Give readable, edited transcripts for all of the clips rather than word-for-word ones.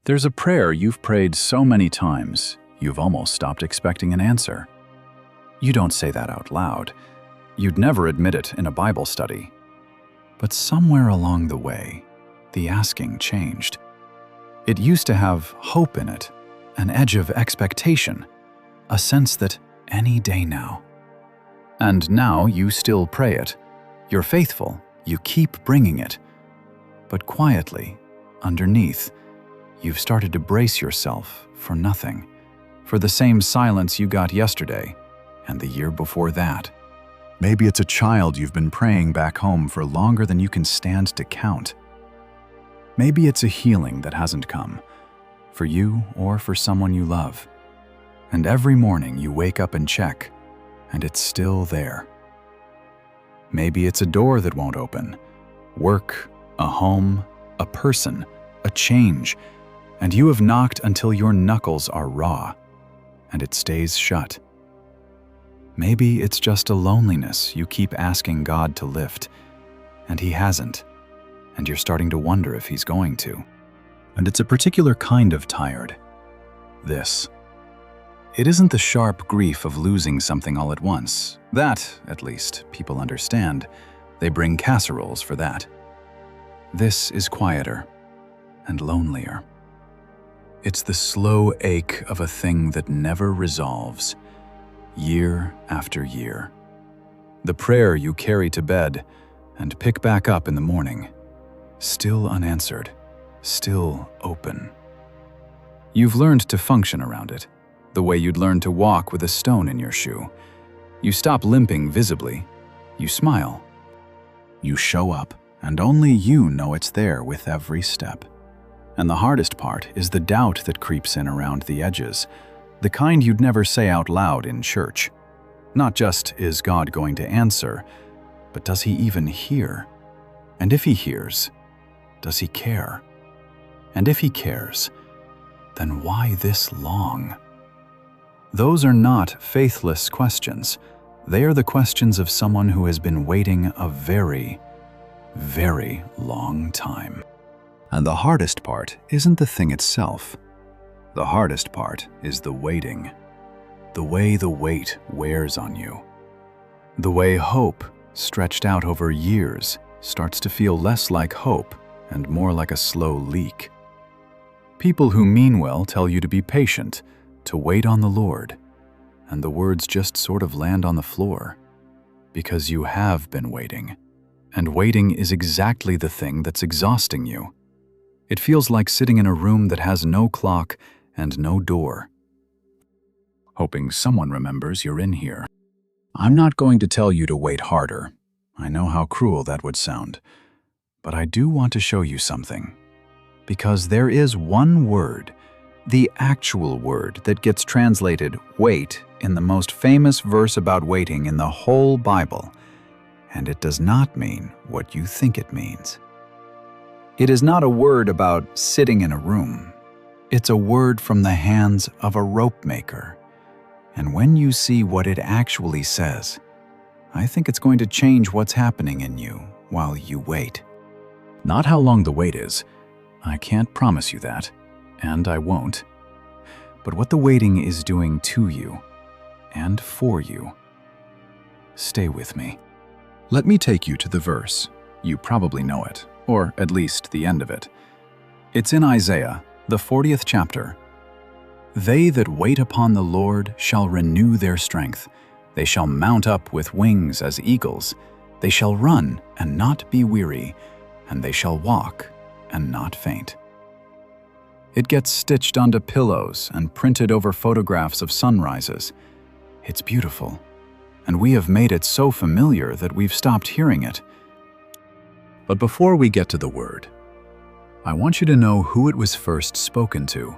There's a prayer you've prayed so many times, you've almost stopped expecting an answer. You don't say that out loud. You'd never admit it in a Bible study. But somewhere along the way, the asking changed. It used to have hope in it, an edge of expectation, a sense that any day now. And now you still pray it. You're faithful, you keep bringing it. But quietly, underneath, you've started to brace yourself for nothing, for the same silence you got yesterday and the year before that. Maybe it's a child you've been praying back home for longer than you can stand to count. Maybe it's a healing that hasn't come, for you or for someone you love. And every morning you wake up and check, and it's still there. Maybe it's a door that won't open, work, a home, a person, a change, and you have knocked until your knuckles are raw, and it stays shut. Maybe it's just a loneliness you keep asking God to lift, and He hasn't, and you're starting to wonder if He's going to. And it's a particular kind of tired. This. It isn't the sharp grief of losing something all at once. That, at least, people understand. They bring casseroles for that. This is quieter and lonelier. It's the slow ache of a thing that never resolves, year after year. The prayer you carry to bed and pick back up in the morning, still unanswered, still open. You've learned to function around it, the way you'd learn to walk with a stone in your shoe. You stop limping visibly. You smile. You show up, and only you know it's there with every step. And the hardest part is the doubt that creeps in around the edges, the kind you'd never say out loud in church. Not just, is God going to answer, but does He even hear? And if He hears, does He care? And if He cares, then why this long? Those are not faithless questions. They are the questions of someone who has been waiting a very, very long time. And the hardest part isn't the thing itself. The hardest part is the waiting. The way the weight wears on you. The way hope, stretched out over years, starts to feel less like hope and more like a slow leak. People who mean well tell you to be patient, to wait on the Lord, and the words just sort of land on the floor, because you have been waiting, and waiting is exactly the thing that's exhausting you. It feels like sitting in a room that has no clock and no door, hoping someone remembers you're in here. I'm not going to tell you to wait harder. I know how cruel that would sound, but I do want to show you something, because there is one word, the actual word that gets translated wait in the most famous verse about waiting in the whole Bible, and it does not mean what you think it means. It is not a word about sitting in a room. It's a word from the hands of a rope maker. And when you see what it actually says, I think it's going to change what's happening in you while you wait. Not how long the wait is. I can't promise you that, and I won't. But what the waiting is doing to you and for you. Stay with me. Let me take you to the verse. You probably know it, or at least the end of it. It's in Isaiah, the 40th chapter. They that wait upon the Lord shall renew their strength. They shall mount up with wings as eagles. They shall run and not be weary, and they shall walk and not faint. It gets stitched onto pillows and printed over photographs of sunrises. It's beautiful, and we have made it so familiar that we've stopped hearing it. But before we get to the word, I want you to know who it was first spoken to,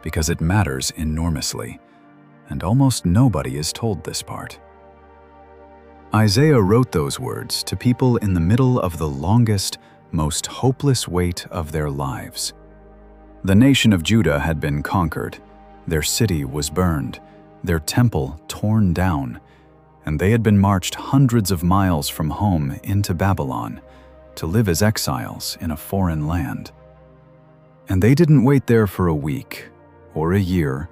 because it matters enormously, and almost nobody is told this part. Isaiah wrote those words to people in the middle of the longest, most hopeless wait of their lives. The nation of Judah had been conquered, their city was burned, their temple torn down, and they had been marched hundreds of miles from home into Babylon to live as exiles in a foreign land. And they didn't wait there for a week or a year.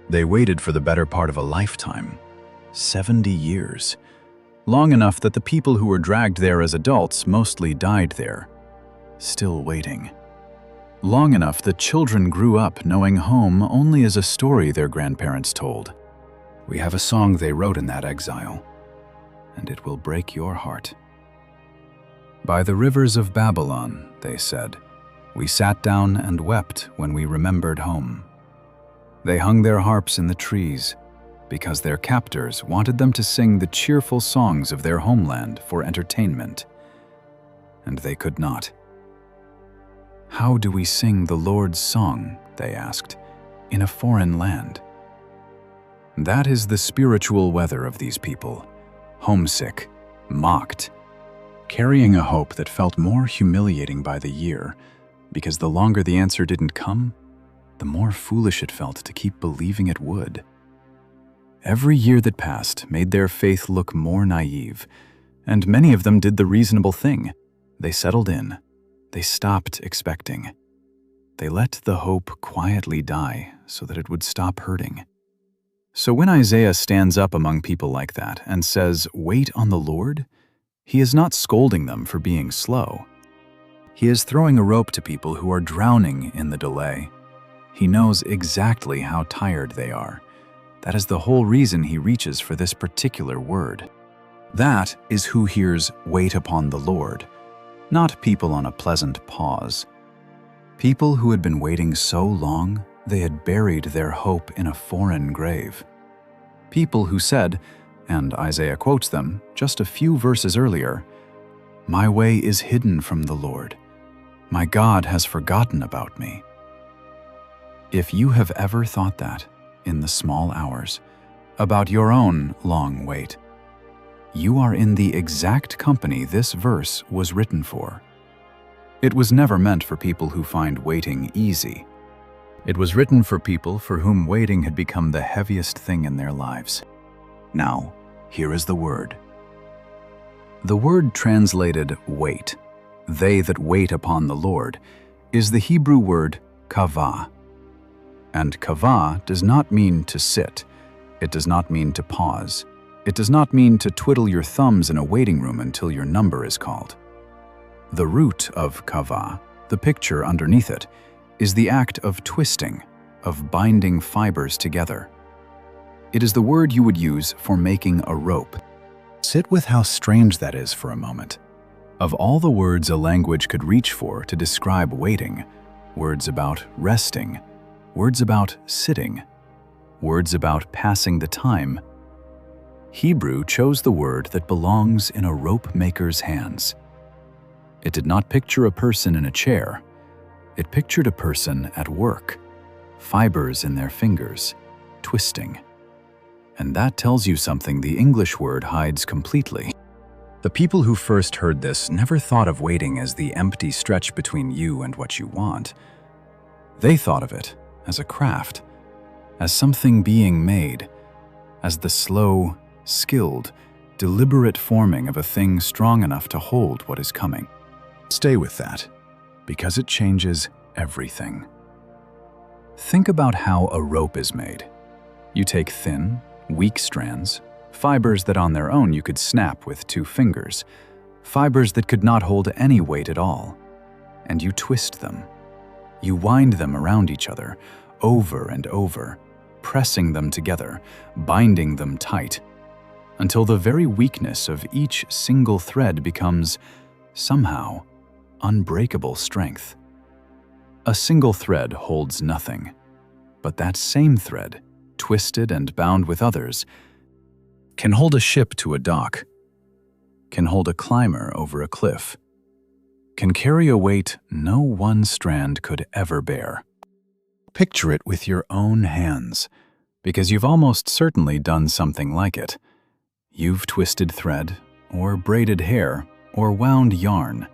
They waited for the better part of a lifetime, 70 years. Long enough that the people who were dragged there as adults mostly died there, still waiting. Long enough that children grew up knowing home only as a story their grandparents told. We have a song they wrote in that exile, and it will break your heart. By the rivers of Babylon, they said, we sat down and wept when we remembered home. They hung their harps in the trees because their captors wanted them to sing the cheerful songs of their homeland for entertainment, and they could not. How do we sing the Lord's song, they asked, in a foreign land? That is the spiritual weather of these people, homesick, mocked, carrying a hope that felt more humiliating by the year, because the longer the answer didn't come, the more foolish it felt to keep believing it would. Every year that passed made their faith look more naive, and many of them did the reasonable thing. They settled in. They stopped expecting. They let the hope quietly die so that it would stop hurting. So when Isaiah stands up among people like that and says, "Wait on the Lord," he is not scolding them for being slow. He is throwing a rope to people who are drowning in the delay. He knows exactly how tired they are. That is the whole reason he reaches for this particular word. That is who hears "wait upon the Lord," not people on a pleasant pause. People who had been waiting so long they had buried their hope in a foreign grave. People who said, and Isaiah quotes them just a few verses earlier, "My way is hidden from the Lord. My God has forgotten about me." If you have ever thought that, in the small hours, about your own long wait, you are in the exact company this verse was written for. It was never meant for people who find waiting easy. It was written for people for whom waiting had become the heaviest thing in their lives. Now, here is the word. The word translated wait, they that wait upon the Lord, is the Hebrew word qavah. And qavah does not mean to sit. It does not mean to pause. It does not mean to twiddle your thumbs in a waiting room until your number is called. The root of qavah, the picture underneath it, is the act of twisting, of binding fibers together. It is the word you would use for making a rope. Sit with how strange that is for a moment. Of all the words a language could reach for to describe waiting, words about resting, words about sitting, words about passing the time, Hebrew chose the word that belongs in a rope maker's hands. It did not picture a person in a chair. It pictured a person at work, fibers in their fingers, twisting. And that tells you something the English word hides completely. The people who first heard this never thought of waiting as the empty stretch between you and what you want. They thought of it as a craft, as something being made, as the slow, skilled, deliberate forming of a thing strong enough to hold what is coming. Stay with that, because it changes everything. Think about how a rope is made. You take thin, weak strands, fibers that on their own you could snap with 2 fingers, fibers that could not hold any weight at all, and you twist them. You wind them around each other, over and over, pressing them together, binding them tight, until the very weakness of each single thread becomes, somehow, unbreakable strength. A single thread holds nothing, but that same thread, twisted and bound with others, can hold a ship to a dock, can hold a climber over a cliff, can carry a weight no one strand could ever bear. Picture it with your own hands, because you've almost certainly done something like it. You've twisted thread, or braided hair, or wound yarn.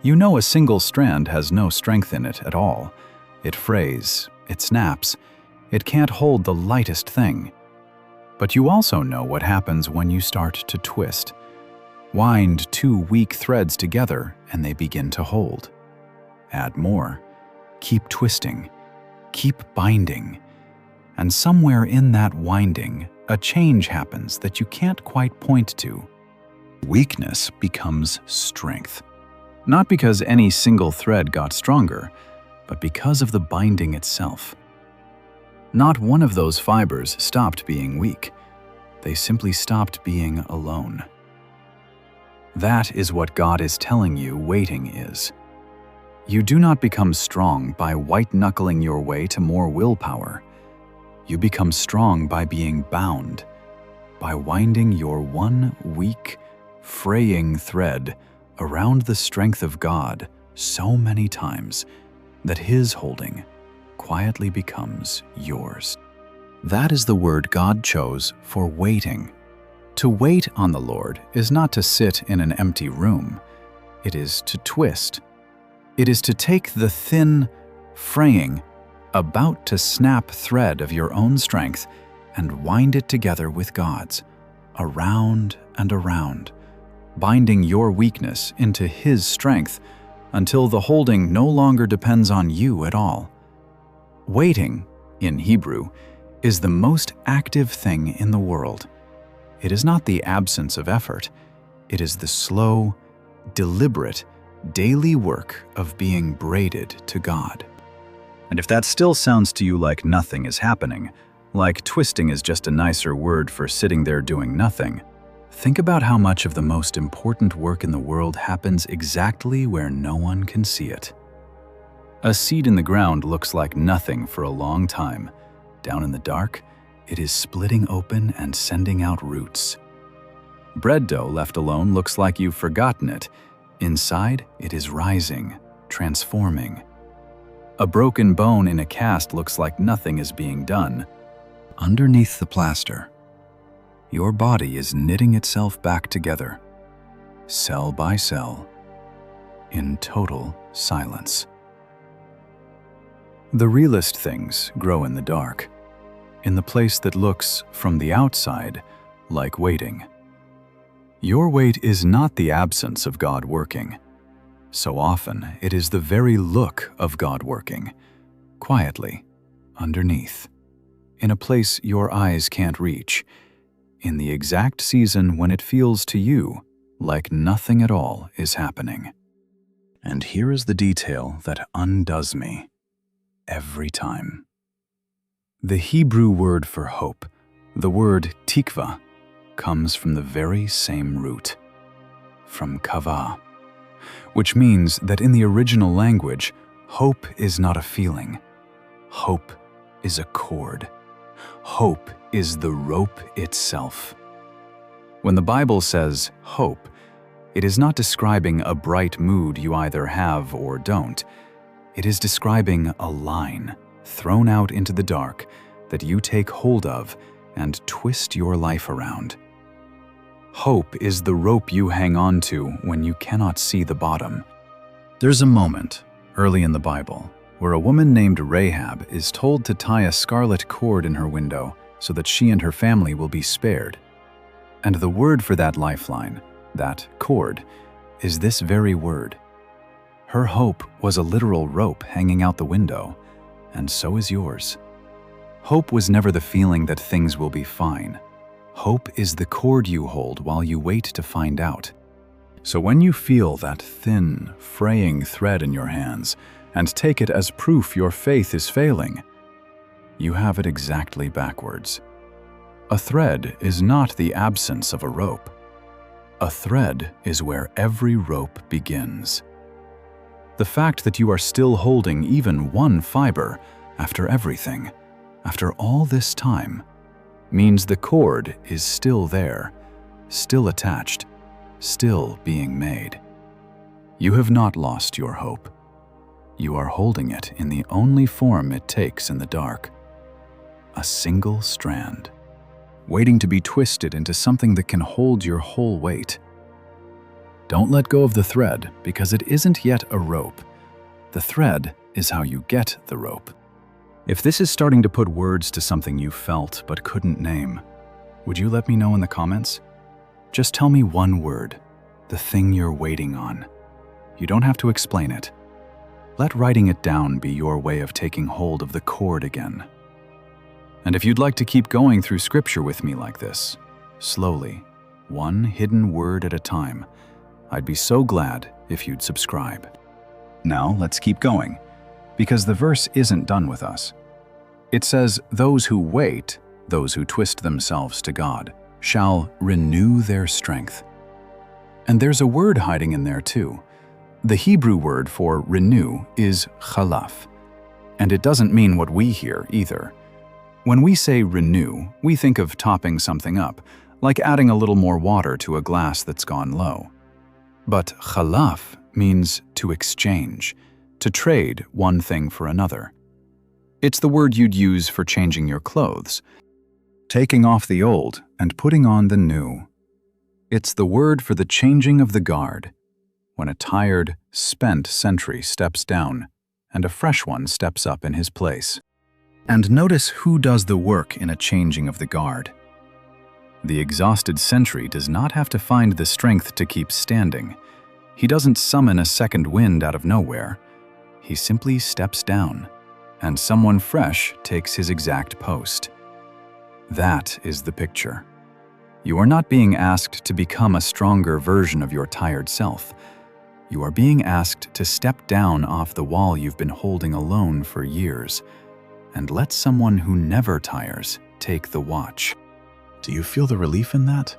You know a single strand has no strength in it at all. It frays, it snaps, it can't hold the lightest thing. But you also know what happens when you start to twist. Wind 2 weak threads together and they begin to hold. Add more. keep twisting, keep binding, and somewhere in that winding, a change happens that you can't quite point to. Weakness becomes strength. Not because any single thread got stronger, but because of the binding itself. Not one of those fibers stopped being weak. They simply stopped being alone. That is what God is telling you waiting is. You do not become strong by white-knuckling your way to more willpower. You become strong by being bound, by winding your one weak, fraying thread around the strength of God so many times that His holding quietly becomes yours. That is the word God chose for waiting. To wait on the Lord is not to sit in an empty room. It is to twist. It is to take the thin, fraying, about to snap thread of your own strength and wind it together with God's, around and around, binding your weakness into His strength until the holding no longer depends on you at all. Waiting, in Hebrew, is the most active thing in the world. It is not the absence of effort. It is the slow, deliberate, daily work of being braided to God. And if that still sounds to you like nothing is happening, like twisting is just a nicer word for sitting there doing nothing, think about how much of the most important work in the world happens exactly where no one can see it. A seed in the ground looks like nothing for a long time. Down in the dark, it is splitting open and sending out roots. Bread dough left alone looks like you've forgotten it. Inside, it is rising, transforming. A broken bone in a cast looks like nothing is being done. Underneath the plaster, your body is knitting itself back together, cell by cell, in total silence. The realest things grow in the dark, in the place that looks, from the outside, like waiting. Your wait is not the absence of God working. So often, it is the very look of God working, quietly, underneath, in a place your eyes can't reach, in the exact season when it feels to you like nothing at all is happening. And here is the detail that undoes me every time. The Hebrew word for hope, the word tikvah, comes from the very same root, from qavah, which means that in the original language, hope is not a feeling. Hope is a cord. Hope is the rope itself. When the Bible says hope, it is not describing a bright mood you either have or don't. It is describing a line thrown out into the dark that you take hold of and twist your life around. Hope is the rope you hang on to when you cannot see the bottom. There's a moment, early in the Bible, where a woman named Rahab is told to tie a scarlet cord in her window so that she and her family will be spared. And the word for that lifeline, that cord, is this very word. Her hope was a literal rope hanging out the window, and so is yours. Hope was never the feeling that things will be fine. Hope is the cord you hold while you wait to find out. So when you feel that thin, fraying thread in your hands and take it as proof your faith is failing, you have it exactly backwards. A thread is not the absence of a rope. A thread is where every rope begins. The fact that you are still holding even one fiber after everything, after all this time, means the cord is still there, still attached, still being made. You have not lost your hope. You are holding it in the only form it takes in the dark. A single strand, waiting to be twisted into something that can hold your whole weight. Don't let go of the thread because it isn't yet a rope. The thread is how you get the rope. If this is starting to put words to something you felt but couldn't name, would you let me know in the comments? Just tell me one word, the thing you're waiting on. You don't have to explain it. Let writing it down be your way of taking hold of the cord again. And if you'd like to keep going through Scripture with me like this, slowly, one hidden word at a time, I'd be so glad if you'd subscribe. Now let's keep going, because the verse isn't done with us. It says, "Those who wait, those who twist themselves to God, shall renew their strength." And there's a word hiding in there too. The Hebrew word for renew is chalaf, and it doesn't mean what we hear either. When we say renew, we think of topping something up, like adding a little more water to a glass that's gone low. But chalaf means to exchange, to trade one thing for another. It's the word you'd use for changing your clothes, taking off the old and putting on the new. It's the word for the changing of the guard, when a tired, spent sentry steps down and a fresh one steps up in his place. And notice who does the work in a changing of the guard. The exhausted sentry does not have to find the strength to keep standing. He doesn't summon a second wind out of nowhere. He simply steps down, and someone fresh takes his exact post. That is the picture. You are not being asked to become a stronger version of your tired self. You are being asked to step down off the wall you've been holding alone for years, and let someone who never tires take the watch. Do you feel the relief in that?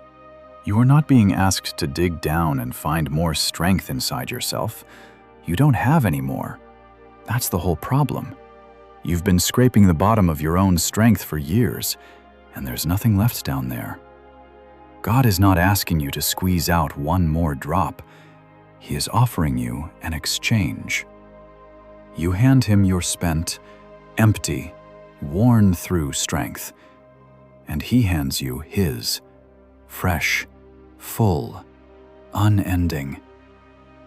You are not being asked to dig down and find more strength inside yourself. You don't have any more. That's the whole problem. You've been scraping the bottom of your own strength for years, and there's nothing left down there. God is not asking you to squeeze out one more drop. He is offering you an exchange. You hand him your spent, empty, worn-through strength, and he hands you his, fresh, full, unending.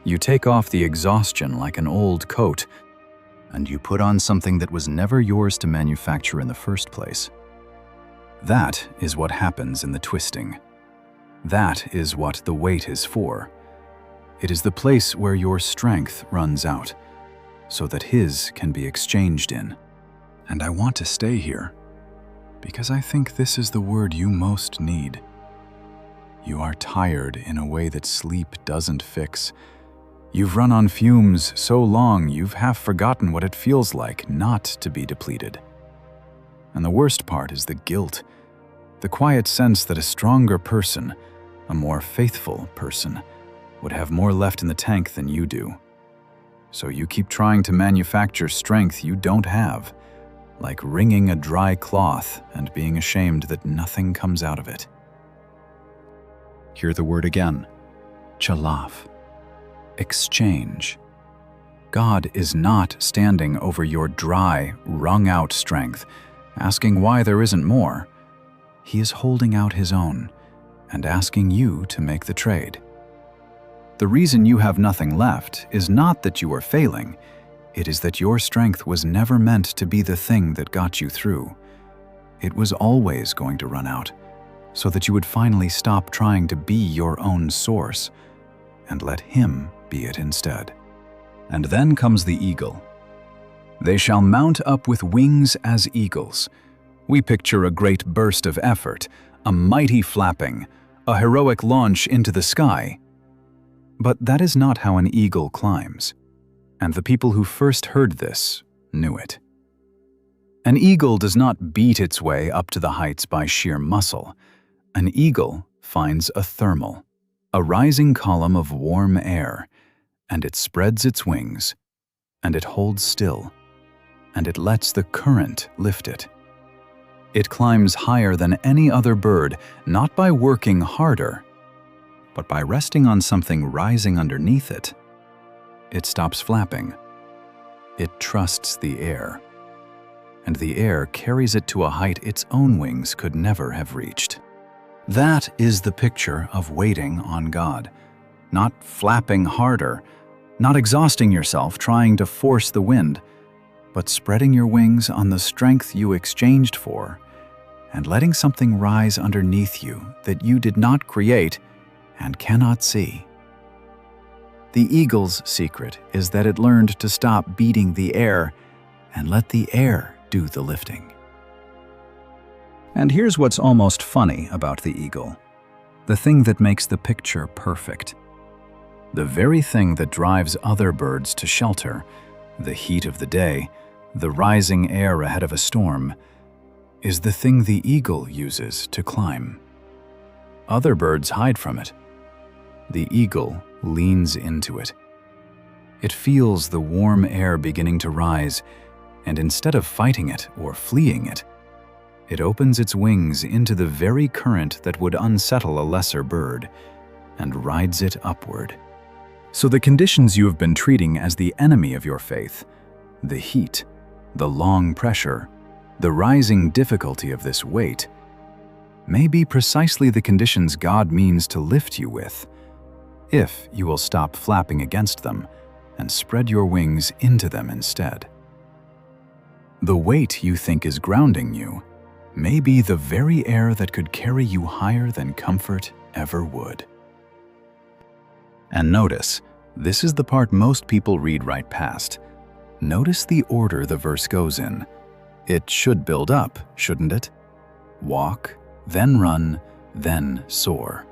You take off the exhaustion like an old coat, and you put on something that was never yours to manufacture in the first place. That is what happens in the twisting. That is what the wait is for. It is the place where your strength runs out, so that his can be exchanged in. And I want to stay here, because I think this is the word you most need. You are tired in a way that sleep doesn't fix. You've run on fumes so long you've half forgotten what it feels like not to be depleted. And the worst part is the guilt, the quiet sense that a stronger person, a more faithful person, would have more left in the tank than you do. So you keep trying to manufacture strength you don't have, like wringing a dry cloth and being ashamed that nothing comes out of it. Hear the word again, chalaf. Exchange. God is not standing over your dry, wrung-out strength, asking why there isn't more. He is holding out his own and asking you to make the trade. The reason you have nothing left is not that you are failing. It is that your strength was never meant to be the thing that got you through. It was always going to run out, so that you would finally stop trying to be your own source and let him be it instead. And then comes the eagle. They shall mount up with wings as eagles. We picture a great burst of effort, a mighty flapping, a heroic launch into the sky. But that is not how an eagle climbs, and the people who first heard this knew it. An eagle does not beat its way up to the heights by sheer muscle. An eagle finds a thermal, a rising column of warm air, and it spreads its wings, and it holds still, and it lets the current lift it. It climbs higher than any other bird, not by working harder, but by resting on something rising underneath it. It stops flapping. It trusts the air, and the air carries it to a height its own wings could never have reached. That is the picture of waiting on God, not flapping harder, not exhausting yourself trying to force the wind, but spreading your wings on the strength you exchanged for and letting something rise underneath you that you did not create and cannot see. The eagle's secret is that it learned to stop beating the air and let the air do the lifting. And here's what's almost funny about the eagle. The thing that makes the picture perfect. The very thing that drives other birds to shelter, the heat of the day, the rising air ahead of a storm, is the thing the eagle uses to climb. Other birds hide from it. The eagle leans into it. It feels the warm air beginning to rise, and instead of fighting it or fleeing it, it opens its wings into the very current that would unsettle a lesser bird and rides it upward. So the conditions you have been treating as the enemy of your faith, the heat, the long pressure, the rising difficulty of this weight, may be precisely the conditions God means to lift you with, if you will stop flapping against them and spread your wings into them instead. The weight you think is grounding you may be the very air that could carry you higher than comfort ever would. And notice, this is the part most people read right past. Notice the order the verse goes in. It should build up, shouldn't it? Walk, then run, then soar.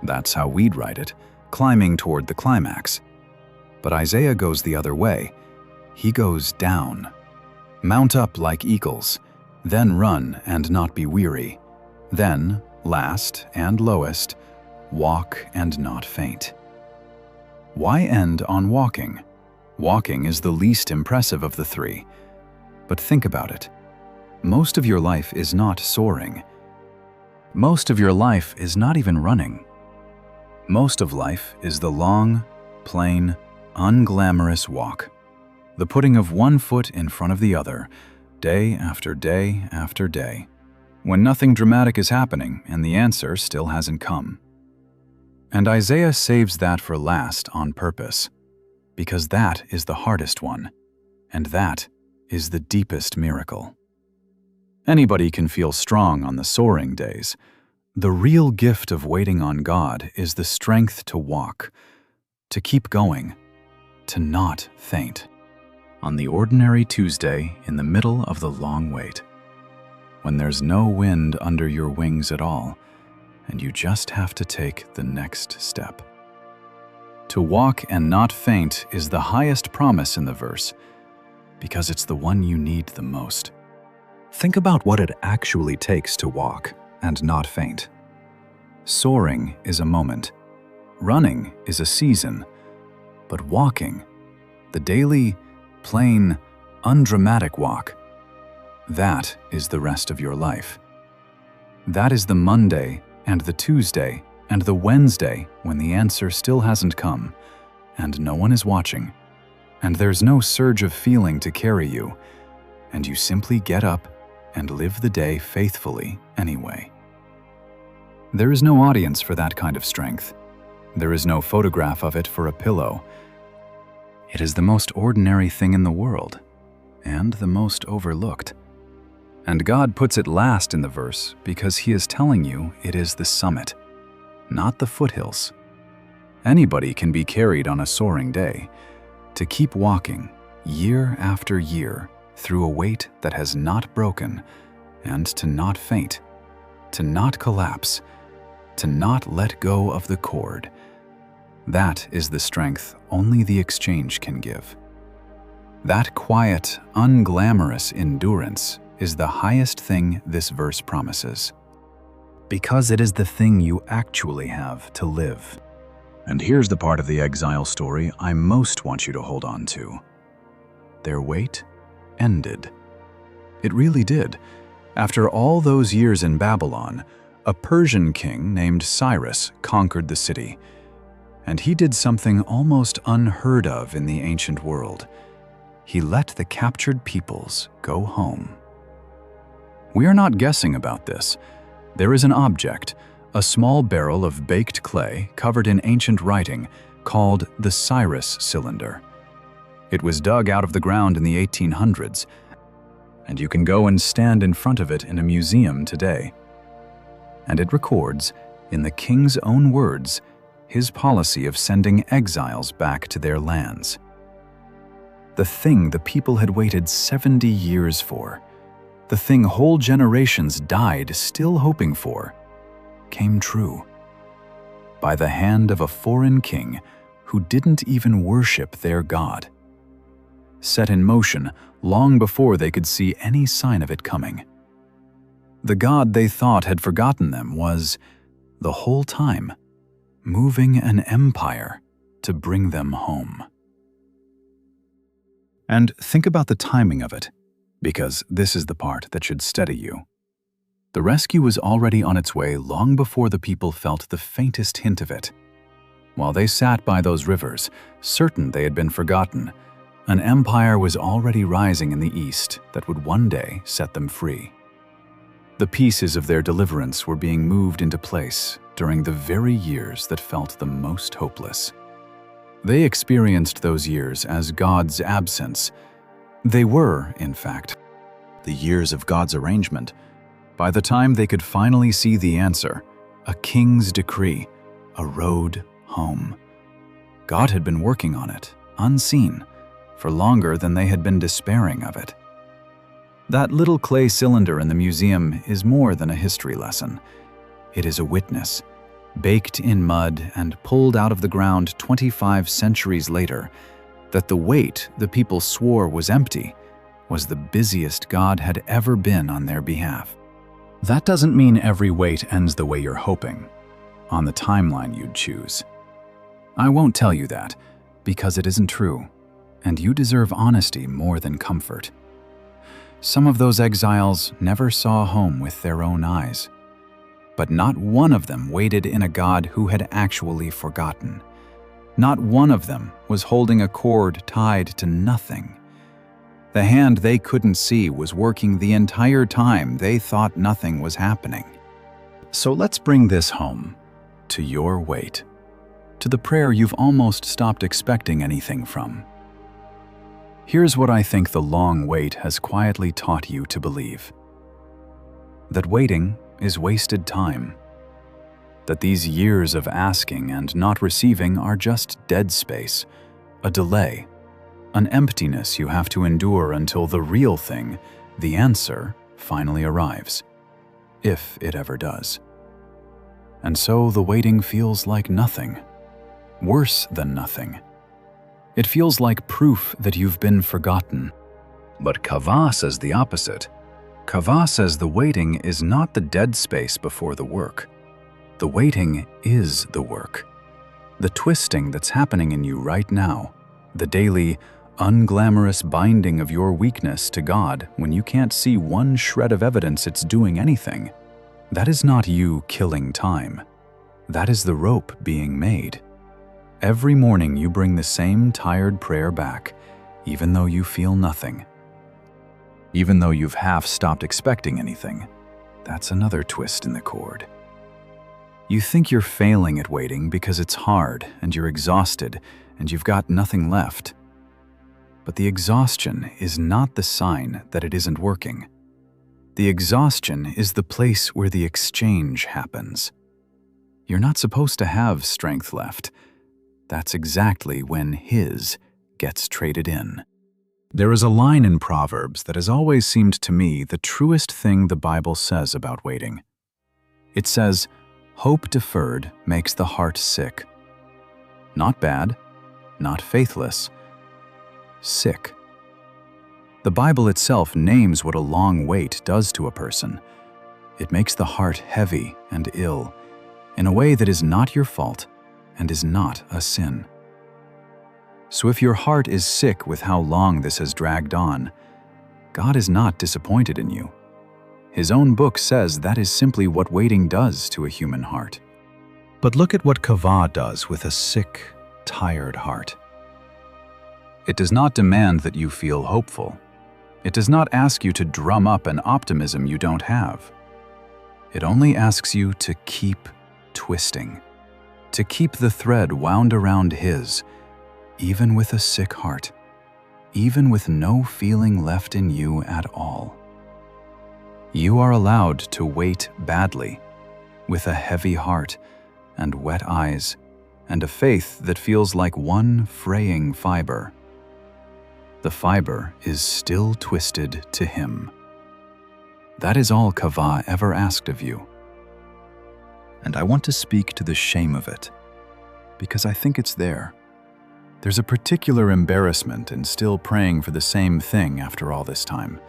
That's how we'd write it, climbing toward the climax. But Isaiah goes the other way. He goes down. Mount up like eagles, then run and not be weary. Then, last and lowest, walk and not faint. Why end on walking? Walking is the least impressive of the three. But think about it. Most of your life is not soaring. Most of your life is not even running. Most of life is the long, plain, unglamorous walk. The putting of one foot in front of the other, day after day after day, when nothing dramatic is happening and the answer still hasn't come. And Isaiah saves that for last on purpose, because that is the hardest one, and that is the deepest miracle. Anybody can feel strong on the soaring days. The real gift of waiting on God is the strength to walk, to keep going, to not faint. On the ordinary Tuesday in the middle of the long wait, when there's no wind under your wings at all, and you just have to take the next step. To walk and not faint is the highest promise in the verse, because it's the one you need the most. Think about what it actually takes to walk and not faint. Soaring is a moment. Running is a season. But walking, the daily, plain, undramatic walk, that is the rest of your life. That is the Monday and the Tuesday and the Wednesday when the answer still hasn't come, and no one is watching, and there's no surge of feeling to carry you, and you simply get up and live the day faithfully anyway. There is no audience for that kind of strength. There is no photograph of it for a pillow. It is the most ordinary thing in the world, and the most overlooked. And God puts it last in the verse because He is telling you it is the summit, not the foothills. Anybody can be carried on a soaring day, to keep walking year after year through a weight that has not broken, and to not faint, to not collapse, to not let go of the cord. That is the strength only the exchange can give. That quiet, unglamorous endurance is the highest thing this verse promises, because it is the thing you actually have to live. And here's the part of the exile story I most want you to hold on to. Their wait ended. It really did. After all those years in Babylon, a Persian king named Cyrus conquered the city. And he did something almost unheard of in the ancient world. He let the captured peoples go home. We are not guessing about this. There is an object, a small barrel of baked clay covered in ancient writing called the Cyrus cylinder. It was dug out of the ground in the 1800s, and you can go and stand in front of it in a museum today. And it records, in the king's own words, his policy of sending exiles back to their lands. The thing the people had waited 70 years for, the thing whole generations died still hoping for, came true. By the hand of a foreign king who didn't even worship their God. Set in motion long before they could see any sign of it coming. The God they thought had forgotten them was, the whole time, moving an empire to bring them home. And think about the timing of it, because this is the part that should steady you. The rescue was already on its way long before the people felt the faintest hint of it. While they sat by those rivers, certain they had been forgotten, an empire was already rising in the east that would one day set them free. The pieces of their deliverance were being moved into place during the very years that felt the most hopeless. They experienced those years as God's absence. They were, in fact, the years of God's arrangement. By the time they could finally see the answer, a king's decree, a road home. God had been working on it, unseen, for longer than they had been despairing of it. That little clay cylinder in the museum is more than a history lesson. It is a witness, baked in mud and pulled out of the ground 25 centuries later, that the weight the people swore was empty was the busiest God had ever been on their behalf. That doesn't mean every weight ends the way you're hoping, on the timeline you'd choose. I won't tell you that, because it isn't true, and you deserve honesty more than comfort. Some of those exiles never saw home with their own eyes, but not one of them waited in a God who had actually forgotten. Not one of them was holding a cord tied to nothing. The hand they couldn't see was working the entire time they thought nothing was happening. So let's bring this home, to your wait, to the prayer you've almost stopped expecting anything from. Here's what I think the long wait has quietly taught you to believe. That waiting is wasted time. That these years of asking and not receiving are just dead space, a delay, an emptiness you have to endure until the real thing, the answer, finally arrives, if it ever does. And so the waiting feels like nothing, worse than nothing. It feels like proof that you've been forgotten. But qavah says the opposite. Qavah says the waiting is not the dead space before the work. The waiting is the work. The twisting that's happening in you right now, the daily, unglamorous binding of your weakness to God when you can't see one shred of evidence it's doing anything, that is not you killing time. That is the rope being made. Every morning you bring the same tired prayer back, even though you feel nothing. Even though you've half stopped expecting anything. That's another twist in the cord. You think you're failing at waiting because it's hard and you're exhausted and you've got nothing left. But the exhaustion is not the sign that it isn't working. The exhaustion is the place where the exchange happens. You're not supposed to have strength left. That's exactly when His gets traded in. There is a line in Proverbs that has always seemed to me the truest thing the Bible says about waiting. It says, "Hope deferred makes the heart sick." Not bad, not faithless, sick. The Bible itself names what a long wait does to a person. It makes the heart heavy and ill, in a way that is not your fault and is not a sin. So if your heart is sick with how long this has dragged on, God is not disappointed in you. His own book says that is simply what waiting does to a human heart. But look at what qavah does with a sick, tired heart. It does not demand that you feel hopeful. It does not ask you to drum up an optimism you don't have. It only asks you to keep twisting, to keep the thread wound around His, even with a sick heart, even with no feeling left in you at all. You are allowed to wait badly, with a heavy heart and wet eyes, and a faith that feels like one fraying fiber. The fiber is still twisted to Him. That is all qavah ever asked of you. And I want to speak to the shame of it, because I think it's there. There's a particular embarrassment in still praying for the same thing after all this time.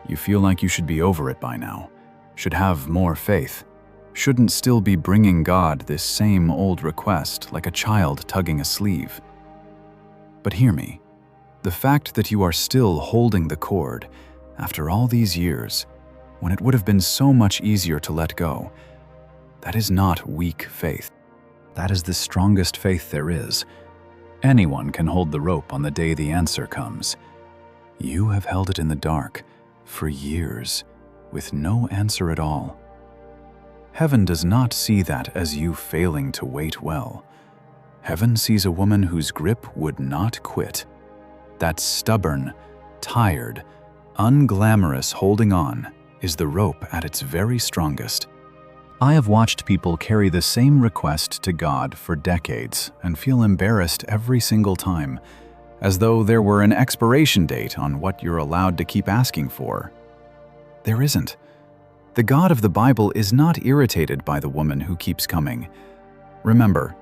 You feel like you should be over it by now, should have more faith, shouldn't still be bringing God this same old request like a child tugging a sleeve. But hear me, the fact that you are still holding the cord after all these years, when it would have been so much easier to let go, that is not weak faith. That is the strongest faith there is. Anyone can hold the rope on the day the answer comes. You have held it in the dark for years, with no answer at all. Heaven does not see that as you failing to wait well. Heaven sees a woman whose grip would not quit. That stubborn, tired, unglamorous holding on is the rope at its very strongest. I have watched people carry the same request to God for decades and feel embarrassed every single time, as though there were an expiration date on what you're allowed to keep asking for. There isn't. The God of the Bible is not irritated by the woman who keeps coming. Remember,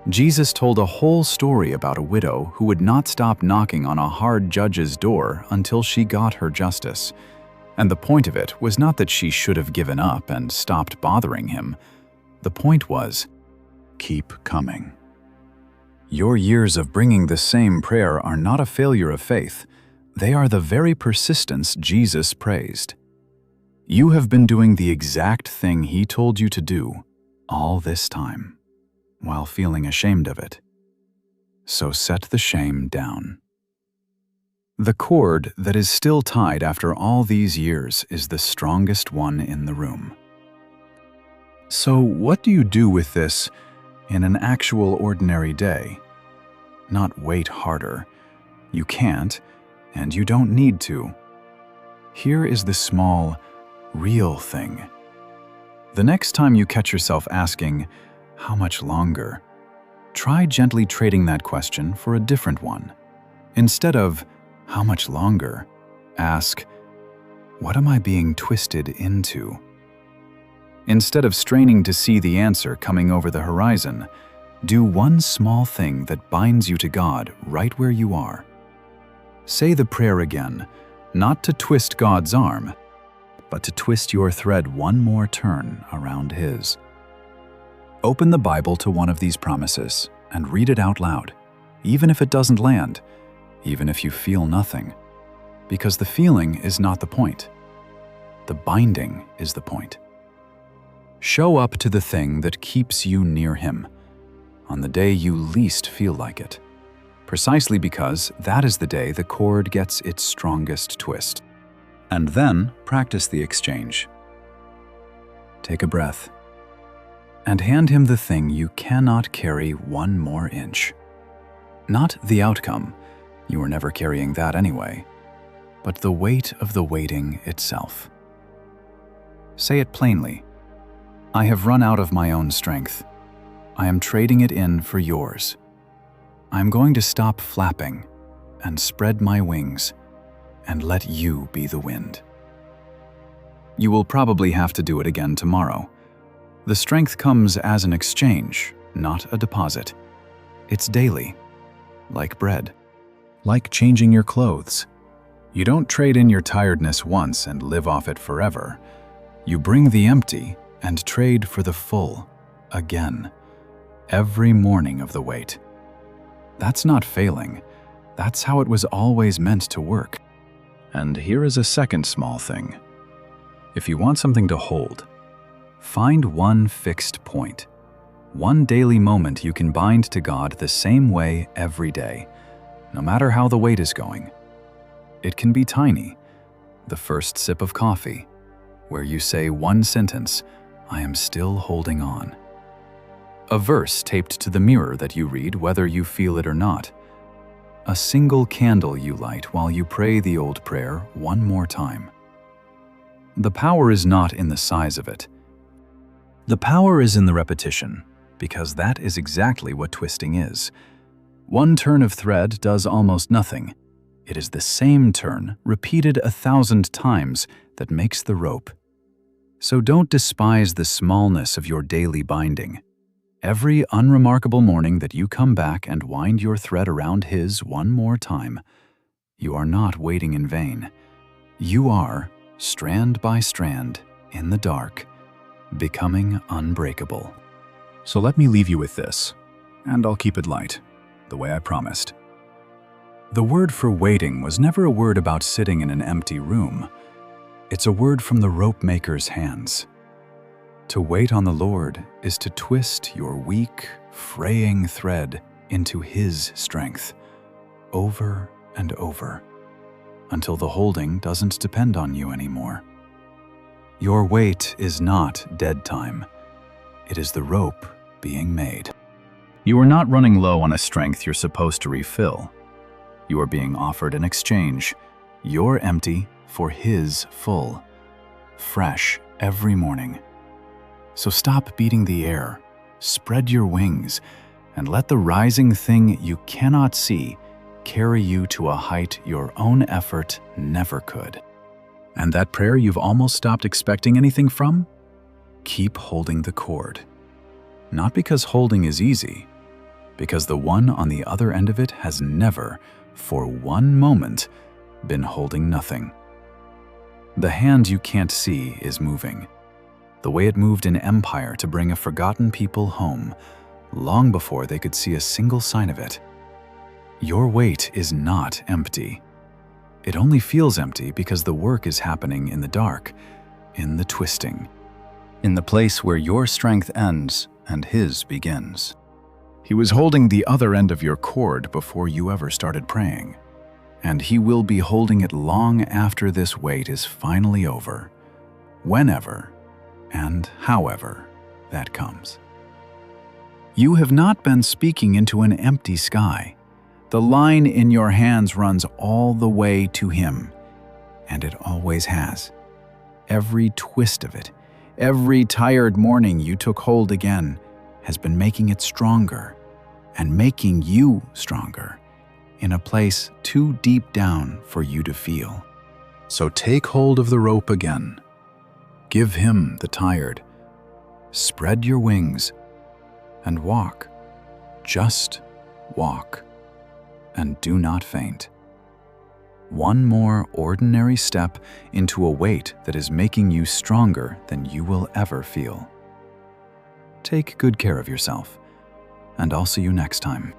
Jesus told a whole story about a widow who would not stop knocking on a hard judge's door until she got her justice. And the point of it was not that she should have given up and stopped bothering him. The point was, keep coming. Your years of bringing the same prayer are not a failure of faith. They are the very persistence Jesus praised. You have been doing the exact thing He told you to do all this time, while feeling ashamed of it. So set the shame down. The cord that is still tied after all these years is the strongest one in the room. So what do you do with this in an actual ordinary day? Not wait harder. You can't, and you don't need to. Here is the small, real thing. The next time you catch yourself asking, "How much longer?" try gently trading that question for a different one. Instead of, "How much longer?" ask, "What am I being twisted into?" Instead of straining to see the answer coming over the horizon, do one small thing that binds you to God right where you are. Say the prayer again, not to twist God's arm, but to twist your thread one more turn around His. Open the Bible to one of these promises and read it out loud, even if it doesn't land, even if you feel nothing, because the feeling is not the point. The binding is the point. Show up to the thing that keeps you near Him on the day you least feel like it, precisely because that is the day the cord gets its strongest twist. And then practice the exchange. Take a breath and hand Him the thing you cannot carry one more inch. Not the outcome, you were never carrying that anyway, but the weight of the waiting itself. Say it plainly. I have run out of my own strength. I am trading it in for yours. I am going to stop flapping and spread my wings and let you be the wind. You will probably have to do it again tomorrow. The strength comes as an exchange, not a deposit. It's daily, like bread, like changing your clothes. You don't trade in your tiredness once and live off it forever. You bring the empty and trade for the full again, every morning of the wait. That's not failing. That's how it was always meant to work. And here is a second small thing. If you want something to hold, find one fixed point, one daily moment you can bind to God the same way every day, no matter how the wait is going. It can be tiny, the first sip of coffee, where you say one sentence, "I am still holding on." A verse taped to the mirror that you read whether you feel it or not. A single candle you light while you pray the old prayer one more time. The power is not in the size of it. The power is in the repetition, because that is exactly what twisting is. One turn of thread does almost nothing. It is the same turn, repeated 1,000 times, that makes the rope. So don't despise the smallness of your daily binding. Every unremarkable morning that you come back and wind your thread around his one more time, you are not waiting in vain. You are, strand by strand, in the dark, becoming unbreakable. So let me leave you with this, and I'll keep it light, the way I promised. The word for waiting was never a word about sitting in an empty room. It's a word from the rope maker's hands. To wait on the Lord is to twist your weak, fraying thread into His strength, over and over, until the holding doesn't depend on you anymore. Your wait is not dead time. It is the rope being made. You are not running low on a strength you're supposed to refill. You are being offered an exchange, your empty for His full, fresh every morning. So stop beating the air, spread your wings, and let the rising thing you cannot see carry you to a height your own effort never could. And that prayer you've almost stopped expecting anything from? Keep holding the cord. Not because holding is easy, because the one on the other end of it has never, for one moment, been holding nothing. The hand you can't see is moving, the way it moved in empire to bring a forgotten people home, long before they could see a single sign of it. Your weight is not empty. It only feels empty because the work is happening in the dark, in the twisting, in the place where your strength ends and His begins. He was holding the other end of your cord before you ever started praying, and He will be holding it long after this wait is finally over, whenever and however that comes. You have not been speaking into an empty sky. The line in your hands runs all the way to Him, and it always has. Every twist of it, every tired morning you took hold again, has been making it stronger and making you stronger in a place too deep down for you to feel. So take hold of the rope again. Give Him the tired. Spread your wings and walk. Just walk. And do not faint. One more ordinary step into a weight that is making you stronger than you will ever feel. Take good care of yourself, and I'll see you next time.